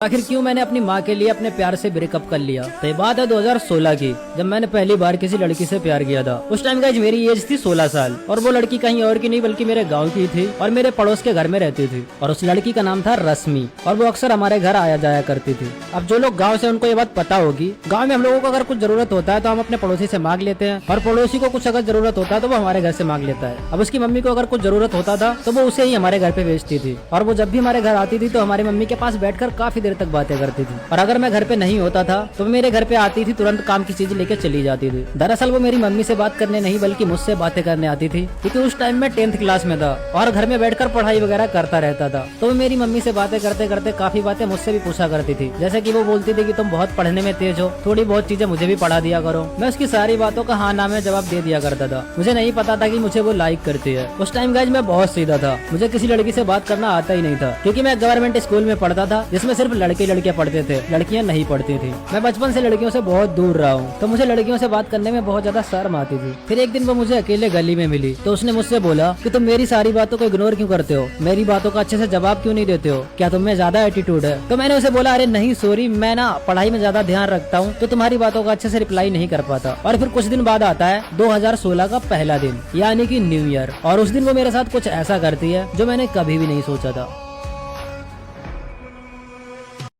आखिर क्यों मैंने अपनी माँ के लिए अपने प्यार से ब्रेकअप कर लिया। तो ये बात है 2016 की, जब मैंने पहली बार किसी लड़की से प्यार किया था। उस टाइम गाइस मेरी एज थी 16 साल और वो लड़की कहीं और की नहीं बल्कि मेरे गांव की थी और मेरे पड़ोस के घर में रहती थी। और उस लड़की का नाम था रश्मि और वो अक्सर हमारे घर आया जाया करती थी। अब जो लोग गाँव से उनको ये बात पता होगी, गाँव में हम लोगों को अगर कुछ जरूरत होता है तो हम अपने पड़ोसी से मांग लेते हैं और पड़ोसी को कुछ अगर जरूरत होता है तो वो हमारे घर से मांग लेता है। अब उसकी मम्मी को अगर कुछ जरूरत होता था तो वो उसे ही हमारे घर पे भेजती थी और वो जब भी हमारे घर आती थी तो हमारी मम्मी के पास बैठकर काफी देर तक बातें करती थी। और अगर मैं घर पे नहीं होता था तो मेरे घर पे आती थी, तुरंत काम की चीज लेके चली जाती थी। दरअसल वो मेरी मम्मी से बात करने नहीं बल्कि मुझसे बातें करने आती थी, क्योंकि उस टाइम मैं 10th क्लास में था और घर में बैठकर पढ़ाई वगैरह करता रहता था। तो वो मेरी मम्मी से बातें करते करते काफी बातें मुझसे भी पूछा करती थी। जैसे कि वो बोलती थी कि तुम बहुत पढ़ने में तेज हो, थोड़ी बहुत चीजें मुझे भी पढ़ा दिया करो। मैं उसकी सारी बातों का हाँ ना में जवाब दे दिया करता था। मुझे नहीं पता था कि मुझे वो लाइक करती है। उस टाइम गाइस मैं बहुत सीधा था, मुझे किसी लड़की से बात करना आता ही नहीं था, क्योंकि मैं गवर्नमेंट स्कूल में पढ़ता था जिसमें सिर्फ लड़के लड़कियां पढ़ते थे, लड़कियां नहीं पढ़ती थी। मैं बचपन से लड़कियों से बहुत दूर रहा हूँ, तो मुझे लड़कियों से बात करने में बहुत ज्यादा शर्म आती थी। फिर एक दिन वो मुझे अकेले गली में मिली तो उसने मुझसे बोला कि तुम मेरी सारी बातों को इग्नोर क्यों करते हो, मेरी बातों का अच्छे से जवाब क्यों नहीं देते हो, क्या तुम में ज्यादा एटीट्यूड है। तो मैंने उसे बोला, अरे नहीं सॉरी, मैं ना पढ़ाई में ज्यादा ध्यान रखता हूँ तो तुम्हारी बातों का अच्छे से रिप्लाई नहीं कर पाता। और फिर कुछ दिन बाद आता है 2016 का पहला दिन, यानी कि न्यू ईयर, और उस दिन वो मेरे साथ कुछ ऐसा करती है जो मैंने कभी भी नहीं सोचा था।